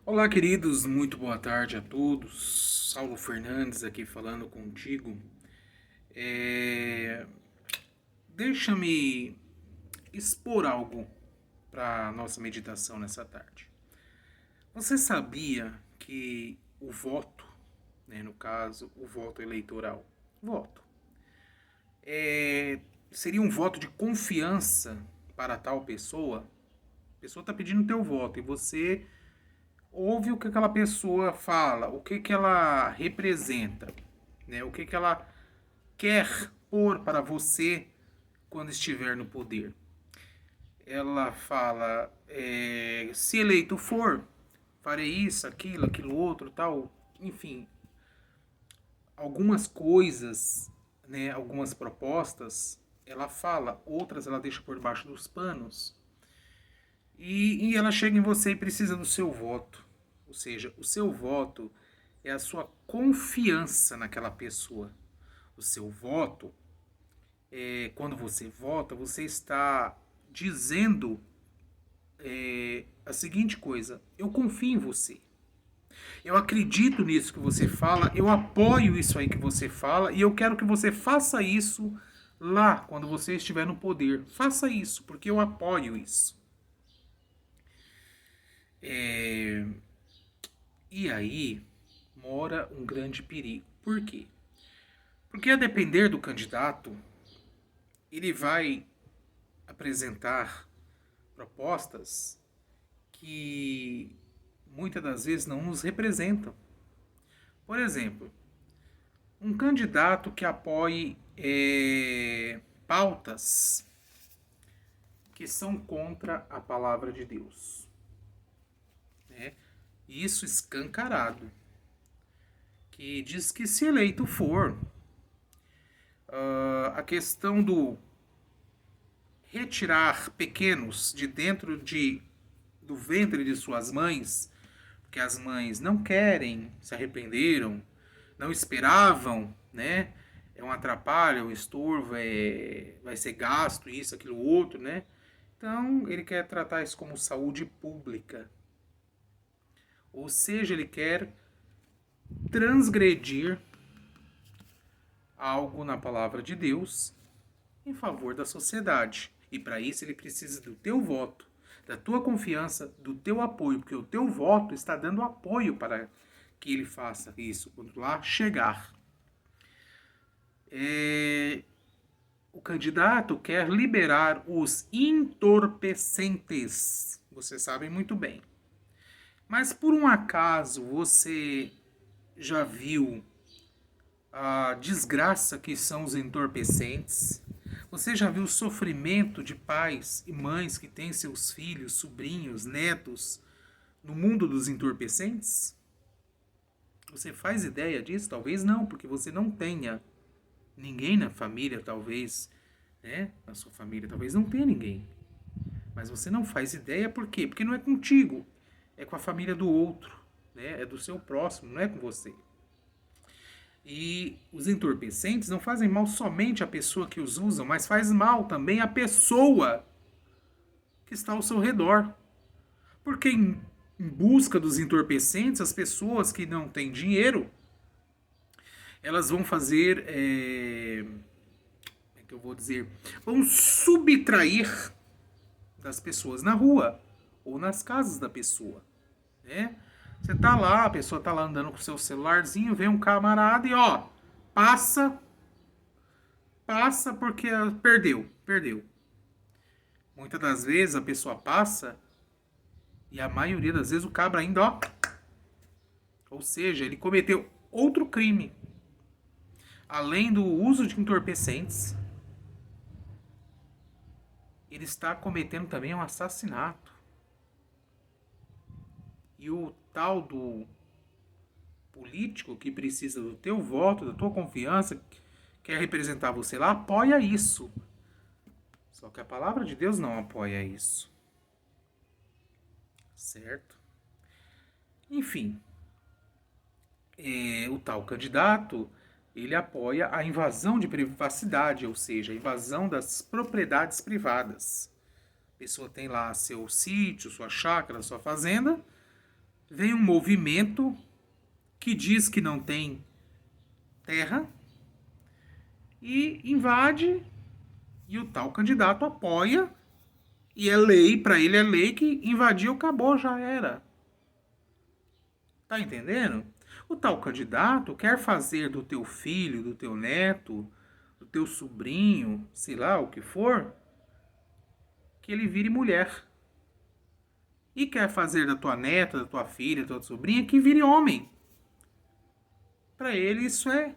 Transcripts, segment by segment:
Olá, queridos, muito boa tarde a todos. Saulo Fernandes aqui falando contigo. É, Deixa-me expor algo para nossa meditação nessa tarde. Você sabia que o voto, no caso, o voto eleitoral, voto, é, seria um voto de confiança para tal pessoa? A pessoa está pedindo teu voto e você ouve o que aquela pessoa fala, o que ela representa, né? O que ela quer pôr para você quando estiver no poder. Ela fala, se eleito for, farei isso, aquilo outro, tal, enfim, algumas coisas, né? Algumas propostas, ela fala, outras ela deixa por debaixo dos panos. E ela chega em você e precisa do seu voto. Ou seja, o seu voto é a sua confiança naquela pessoa. O seu voto, quando você vota, você está dizendo a seguinte coisa: eu confio em você. Eu acredito nisso que você fala, eu apoio isso aí que você fala e eu quero que você faça isso lá, quando você estiver no poder. Faça isso, porque eu apoio isso. É, E aí mora um grande perigo. Por quê? Porque a depender do candidato, ele vai apresentar propostas que muitas das vezes não nos representam. Por exemplo, um candidato que apoie pautas que são contra a palavra de Deus. Né? Isso escancarado. Que diz que se eleito for, a questão do retirar pequenos de dentro do ventre de suas mães, porque as mães não querem, se arrependeram, não esperavam, né? É um atrapalho, é um estorvo, vai ser gasto, isso, aquilo, outro, né? Então, ele quer tratar isso como saúde pública. Ou seja, ele quer transgredir algo na palavra de Deus em favor da sociedade. E para isso ele precisa do teu voto, da tua confiança, do teu apoio, porque o teu voto está dando apoio para que ele faça isso quando lá chegar. O candidato quer liberar os entorpecentes. Vocês sabem muito bem. Mas por um acaso você já viu a desgraça que são os entorpecentes? Você já viu o sofrimento de pais e mães que têm seus filhos, sobrinhos, netos no mundo dos entorpecentes? Você faz ideia disso? Talvez não, porque você não tenha ninguém na família, talvez, né? Na sua família, talvez não tenha ninguém. Mas você não faz ideia por quê? Porque não é contigo, é com a família do outro, né? É do seu próximo, não é com você. E os entorpecentes não fazem mal somente à pessoa que os usa, mas faz mal também à pessoa que está ao seu redor. Porque em busca dos entorpecentes, as pessoas que não têm dinheiro, elas vão fazer, como é que eu vou dizer, vão subtrair das pessoas na rua ou nas casas da pessoa, né? Você tá lá, a pessoa tá lá andando com o seu celularzinho, vem um camarada e ó, passa, passa porque perdeu. Muitas das vezes a pessoa passa e a maioria das vezes o cabra ainda, ó, ou seja, ele cometeu outro crime. Além do uso de entorpecentes, ele está cometendo também um assassinato. E o tal do político que precisa do teu voto, da tua confiança, quer representar você lá, apoia isso. Só que a palavra de Deus não apoia isso. Certo? Enfim, o tal candidato, ele apoia a invasão de privacidade, ou seja, a invasão das propriedades privadas. A pessoa tem lá seu sítio, sua chácara, sua fazenda, vem um movimento que diz que não tem terra e invade, e o tal candidato apoia, e é lei, para ele é lei que invadiu, acabou, já era. Tá entendendo? O tal candidato quer fazer do teu filho, do teu neto, do teu sobrinho, sei lá o que for, que ele vire mulher. E quer fazer da tua neta, da tua filha, da tua sobrinha, que vire homem. Para ele isso é,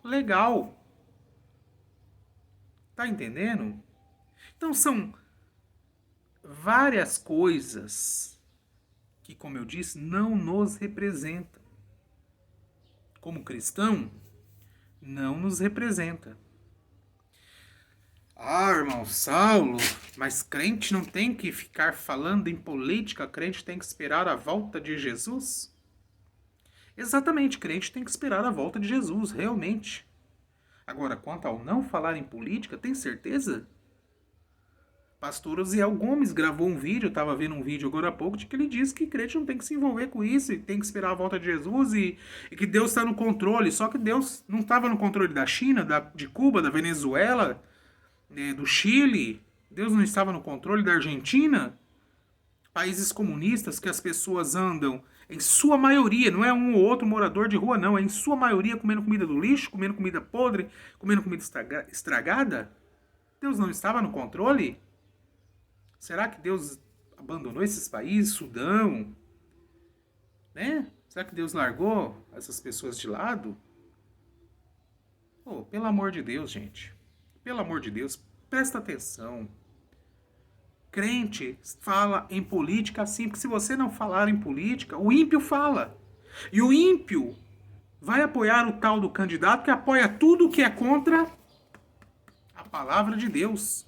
legal. Tá entendendo? Então são várias coisas que, como eu disse, não nos representam. Como cristão, não nos representa. Ah, irmão Saulo, mas crente não tem que ficar falando em política, crente tem que esperar a volta de Jesus? Exatamente, crente tem que esperar a volta de Jesus, realmente. Agora, quanto ao não falar em política, tem certeza? Pastor Osiel Gomes gravou um vídeo, eu estava vendo um vídeo agora há pouco, de que ele diz que crente não tem que se envolver com isso, e tem que esperar a volta de Jesus, e que Deus está no controle. Só que Deus não estava no controle da China, de Cuba, da Venezuela, do Chile. Deus não estava no controle da Argentina. Países comunistas que as pessoas andam, em sua maioria, não é um ou outro morador de rua, não, é em sua maioria comendo comida do lixo, comendo comida podre, comendo comida estragada. Deus não estava no controle? Será que Deus abandonou esses países, Sudão, né? Será que Deus largou essas pessoas de lado? Oh, pelo amor de Deus, gente. Pelo amor de Deus, presta atenção. Crente fala em política assim, porque se você não falar em política, o ímpio fala. E o ímpio vai apoiar o tal do candidato que apoia tudo que é contra a palavra de Deus.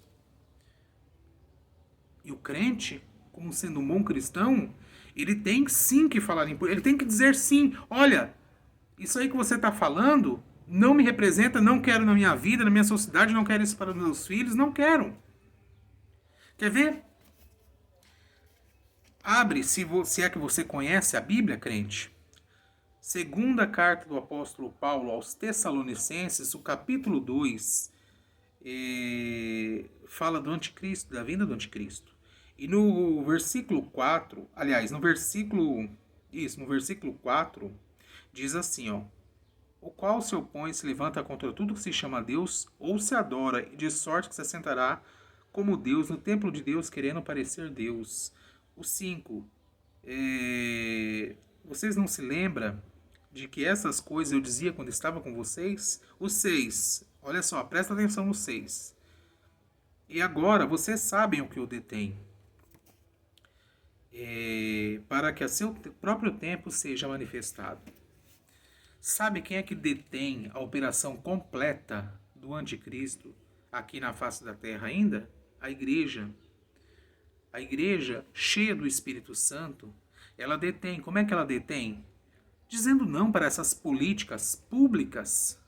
E o crente, como sendo um bom cristão, ele tem sim que falar em política. Ele tem que dizer sim, olha, isso aí que você está falando não me representa, não quero na minha vida, na minha sociedade, não quero isso para os meus filhos, não quero. Quer ver? Abre, se é que você conhece a Bíblia, crente. Segunda carta do apóstolo Paulo aos Tessalonicenses, o capítulo 2, fala do anticristo, da vinda do anticristo. E no versículo 4, aliás, no versículo 4, diz assim, ó: o qual se opõe e se levanta contra tudo que se chama Deus, ou se adora, de sorte que se assentará como Deus no templo de Deus, querendo parecer Deus. O 5, vocês não se lembram de que essas coisas eu dizia quando estava com vocês? O 6, olha só, presta atenção no 6. E agora vocês sabem o que eu detém, para que a seu próprio tempo seja manifestado. Sabe quem é que detém a operação completa do anticristo aqui na face da terra ainda? A igreja. A igreja, cheia do Espírito Santo, ela detém. Como é que ela detém? Dizendo não para essas políticas públicas,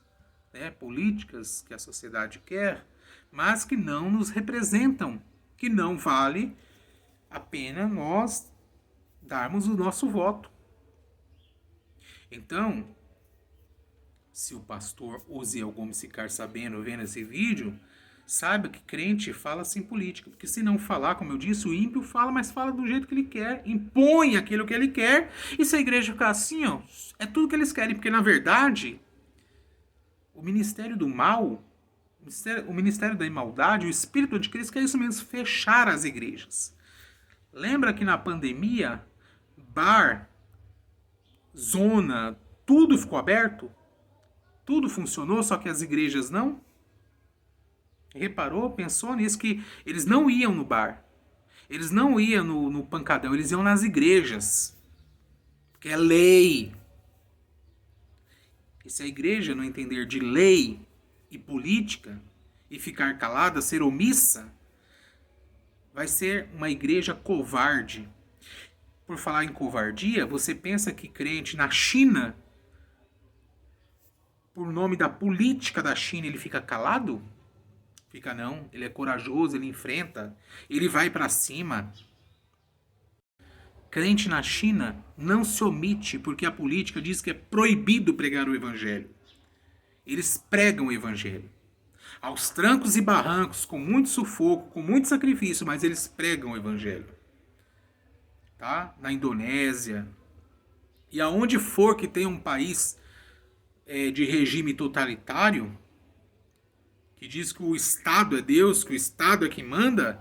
né? Políticas que a sociedade quer, mas que não nos representam, que não vale a pena nós darmos o nosso voto. Então, se o pastor Osiel Gomes ficar sabendo, vendo esse vídeo, saiba que crente fala sem política. Porque se não falar, como eu disse, o ímpio fala, mas fala do jeito que ele quer, impõe aquilo que ele quer, e se a igreja ficar assim, ó, é tudo que eles querem. Porque, na verdade, o ministério do mal, o ministério da imaldade, o espírito do anticristo quer isso mesmo, fechar as igrejas. Lembra que na pandemia, bar, zona, tudo ficou aberto? Tudo funcionou, só que as igrejas não? Reparou? Pensou nisso? Que eles não iam no bar. Eles não iam no pancadão. Eles iam nas igrejas. Que é lei. E se a igreja não entender de lei e política e ficar calada, ser omissa, vai ser uma igreja covarde. Por falar em covardia, você pensa que crente na China, por nome da política da China, ele fica calado? Fica não, ele é corajoso, ele enfrenta, ele vai para cima. Crente na China não se omite porque a política diz que é proibido pregar o evangelho. Eles pregam o evangelho. Aos trancos e barrancos, com muito sufoco, com muito sacrifício, mas eles pregam o evangelho. Tá? Na Indonésia. E aonde for que tem um país de regime totalitário, que diz que o Estado é Deus, que o Estado é quem manda,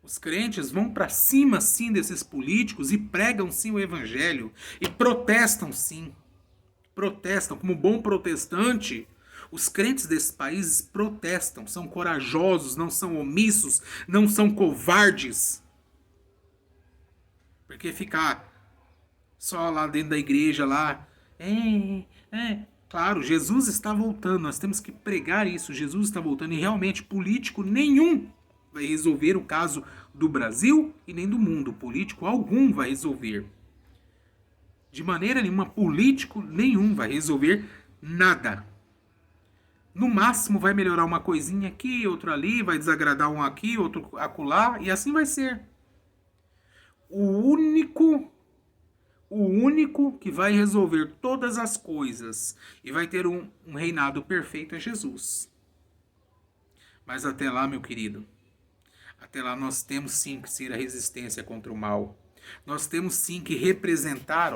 os crentes vão para cima sim desses políticos e pregam sim o evangelho. E protestam sim. Protestam. Como bom protestante, os crentes desses países protestam. São corajosos, não são omissos, não são covardes. Porque ficar só lá dentro da igreja lá. Claro, Jesus está voltando. Nós temos que pregar isso. Jesus está voltando e realmente político nenhum vai resolver o caso do Brasil e nem do mundo. Político algum vai resolver. De maneira nenhuma, político nenhum vai resolver nada. No máximo vai melhorar uma coisinha aqui, outra ali, vai desagradar um aqui, outro acolá, e assim vai ser. O único que vai resolver todas as coisas e vai ter um reinado perfeito é Jesus. Mas até lá, meu querido, até lá nós temos sim que ser a resistência contra o mal. Nós temos sim que representar,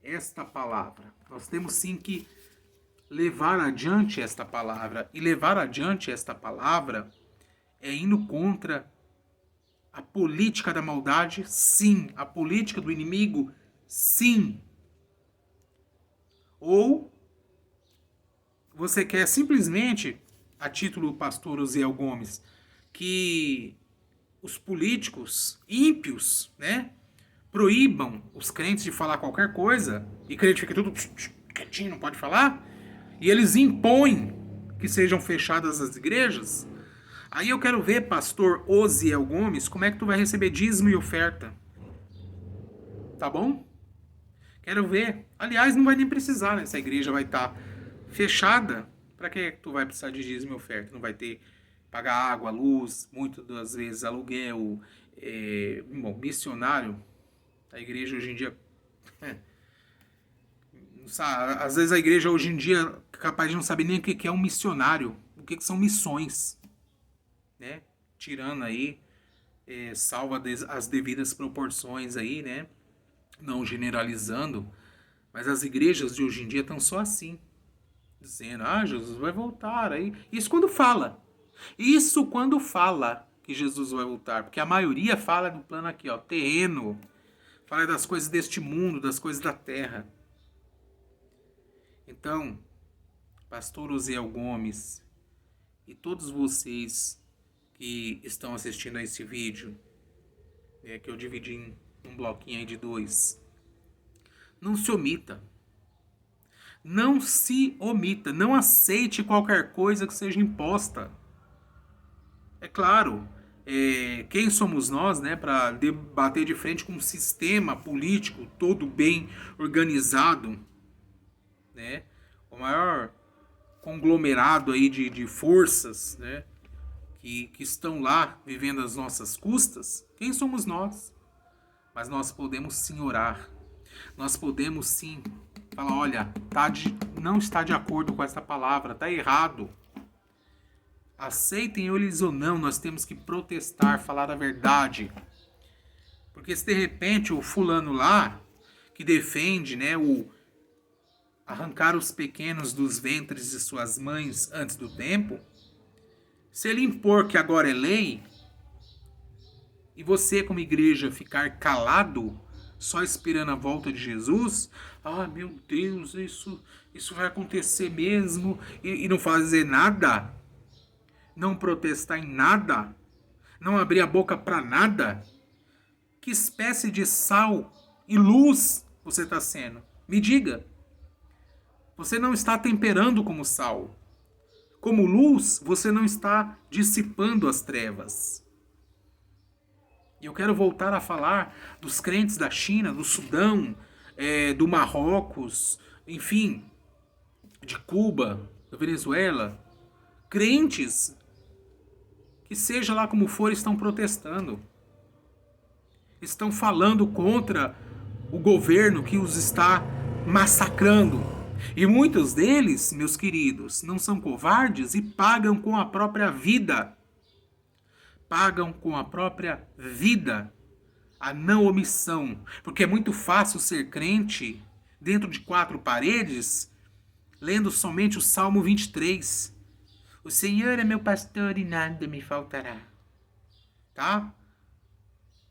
esta palavra. Nós temos sim que levar adiante esta palavra. E levar adiante esta palavra é indo contra a política da maldade, sim. A política do inimigo, sim. Ou você quer simplesmente, a título do pastor Osiel Gomes, que os políticos ímpios, né, proíbam os crentes de falar qualquer coisa, e crente fica tudo quietinho, não pode falar, e eles impõem que sejam fechadas as igrejas. Aí eu quero ver, pastor Osiel Gomes, como é que tu vai receber dízimo e oferta. Tá bom? Quero ver. Aliás, não vai nem precisar, né? Essa igreja vai estar fechada. Para que tu vai precisar de dízimo e oferta? Não vai ter pagar água, luz, muitas das vezes aluguel, missionário. A igreja hoje em dia... às vezes a igreja hoje em dia é capaz de não saber nem o que é um missionário. O que são missões. Né? Tirando aí, salva as devidas proporções aí, né? Não generalizando, mas as igrejas de hoje em dia estão só assim, dizendo, Jesus vai voltar aí. Isso quando fala que Jesus vai voltar, porque a maioria fala do plano aqui, terreno, fala das coisas deste mundo, das coisas da terra. Então, pastor Osiel Gomes e todos vocês que estão assistindo a esse vídeo, que eu dividi em um bloquinho aí de 2, não se omita. Não se omita. Não aceite qualquer coisa que seja imposta. É claro, quem somos nós, né, para debater de frente com um sistema político todo bem organizado, né, o maior conglomerado aí de forças, né, que estão lá vivendo às nossas custas. Quem somos nós? Mas nós podemos sim orar. Nós podemos sim falar, olha, não está de acordo com essa palavra, está errado. Aceitem eles ou não, nós temos que protestar, falar a verdade. Porque se de repente o fulano lá, que defende, né, o arrancar os pequenos dos ventres de suas mães antes do tempo, se ele impor que agora é lei, e você como igreja ficar calado, só esperando a volta de Jesus, meu Deus, isso vai acontecer mesmo, e não fazer nada, não protestar em nada, não abrir a boca para nada, que espécie de sal e luz você está sendo? Me diga. Você não está temperando como sal. Como luz, você não está dissipando as trevas. E eu quero voltar a falar dos crentes da China, do Sudão, do Marrocos, enfim, de Cuba, da Venezuela. Crentes que seja lá como for estão protestando. Estão falando contra o governo que os está massacrando. E muitos deles, meus queridos, não são covardes e pagam com a própria vida. Pagam com a própria vida a não omissão. Porque é muito fácil ser crente dentro de 4 paredes, lendo somente o Salmo 23. O Senhor é meu pastor e nada me faltará. Tá?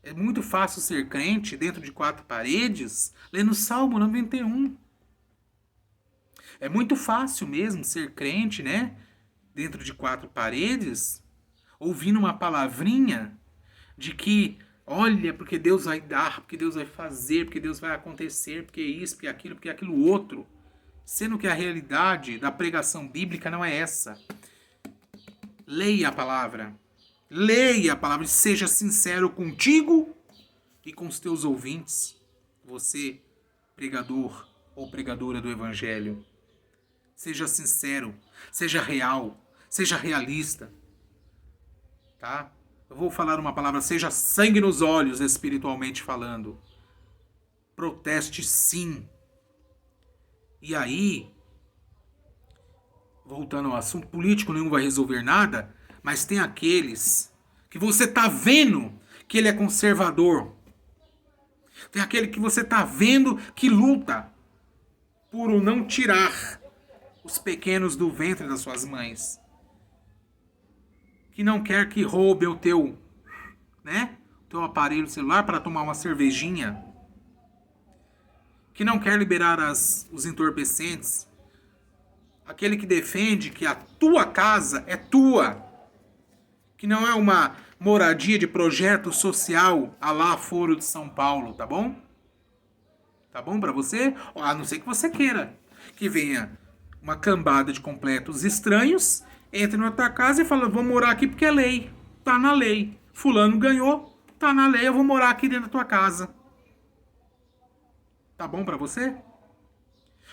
É muito fácil ser crente dentro de 4 paredes, lendo o Salmo 91. É muito fácil mesmo ser crente, né? Dentro de 4 paredes, ouvindo uma palavrinha de que, olha, porque Deus vai dar, porque Deus vai fazer, porque Deus vai acontecer, porque isso, porque aquilo outro. Sendo que a realidade da pregação bíblica não é essa. Leia a palavra. Leia a palavra e seja sincero contigo e com os teus ouvintes. Você, pregador ou pregadora do evangelho. Seja sincero, seja real, seja realista. Tá? Eu vou falar uma palavra, seja sangue nos olhos, espiritualmente falando. Proteste sim. E aí, voltando ao assunto político, nenhum vai resolver nada, mas tem aqueles que você tá vendo que ele é conservador. Tem aquele que você tá vendo que luta por não tirar os pequenos do ventre das suas mães. Que não quer que roube o teu, né? Teu aparelho celular para tomar uma cervejinha. Que não quer liberar os entorpecentes. Aquele que defende que a tua casa é tua. Que não é uma moradia de projeto social à lá Foro de São Paulo, tá bom? Tá bom pra você? A não ser que você queira que venha uma cambada de completos estranhos, entre na tua casa e fala, vou morar aqui porque é lei. Tá na lei. Fulano ganhou, tá na lei, eu vou morar aqui dentro da tua casa. Tá bom pra você?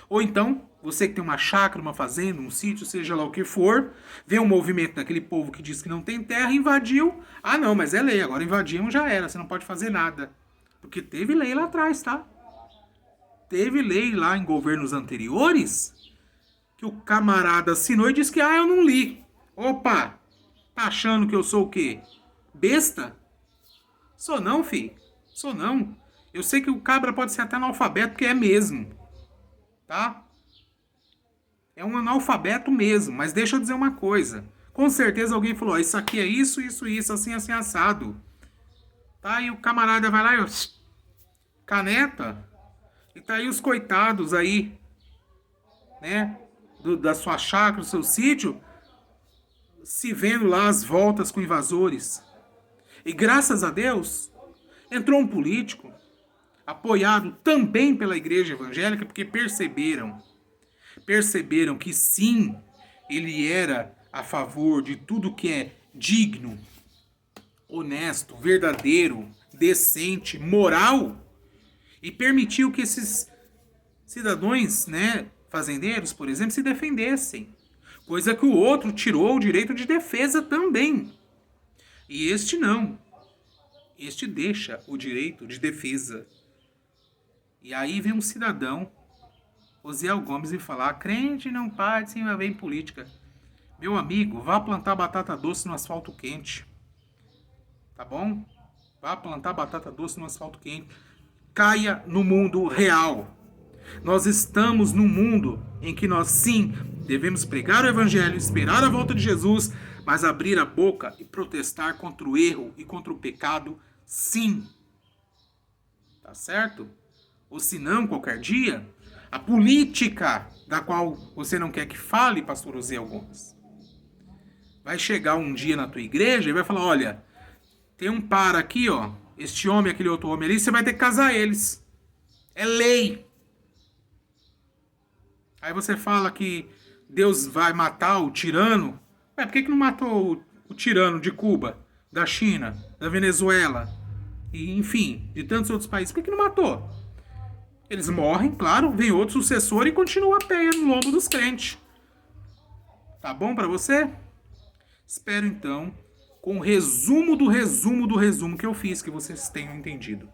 Ou então, você que tem uma chácara, uma fazenda, um sítio, seja lá o que for, vê um movimento daquele povo que diz que não tem terra, invadiu. Ah não, mas é lei, agora invadiam já era, você não pode fazer nada. Porque teve lei lá atrás, tá? Teve lei lá em governos anteriores que o camarada assinou e disse que, eu não li. Opa, tá achando que eu sou o quê? Besta? Sou não, fi. Sou não. Eu sei que o cabra pode ser até analfabeto, porque é mesmo. Tá? É um analfabeto mesmo, mas deixa eu dizer uma coisa. Com certeza alguém falou, isso aqui é isso, assim, assim, assado. Tá? E o camarada vai lá e caneta. E tá aí os coitados aí, né? Da sua chácara, do seu sítio, se vendo lá as voltas com invasores. E graças a Deus, entrou um político, apoiado também pela igreja evangélica, porque perceberam que sim, ele era a favor de tudo que é digno, honesto, verdadeiro, decente, moral, e permitiu que esses cidadãos, né, fazendeiros, por exemplo, se defendessem. Coisa que o outro tirou o direito de defesa também. E este não. Este deixa o direito de defesa. E aí vem um cidadão, Osiel Gomes, e falar, crente não pode se envolver em política. Meu amigo, vá plantar batata doce no asfalto quente. Tá bom? Vá plantar batata doce no asfalto quente. Caia no mundo real. Nós estamos num mundo em que nós sim devemos pregar o evangelho, esperar a volta de Jesus, mas abrir a boca e protestar contra o erro e contra o pecado, sim. Tá certo? Ou se não, qualquer dia, a política da qual você não quer que fale, pastor Osiel Gomes, vai chegar um dia na tua igreja e vai falar, olha, tem um par aqui, ó, este homem, aquele outro homem ali, você vai ter que casar eles. É lei. Aí você fala que Deus vai matar o tirano. Ué, por que não matou o tirano de Cuba, da China, da Venezuela, e enfim, de tantos outros países? Por que não matou? Eles morrem, claro, vem outro sucessor e continua a peia no lombo dos crentes. Tá bom pra você? Espero então com o resumo do resumo do resumo que eu fiz, que vocês tenham entendido.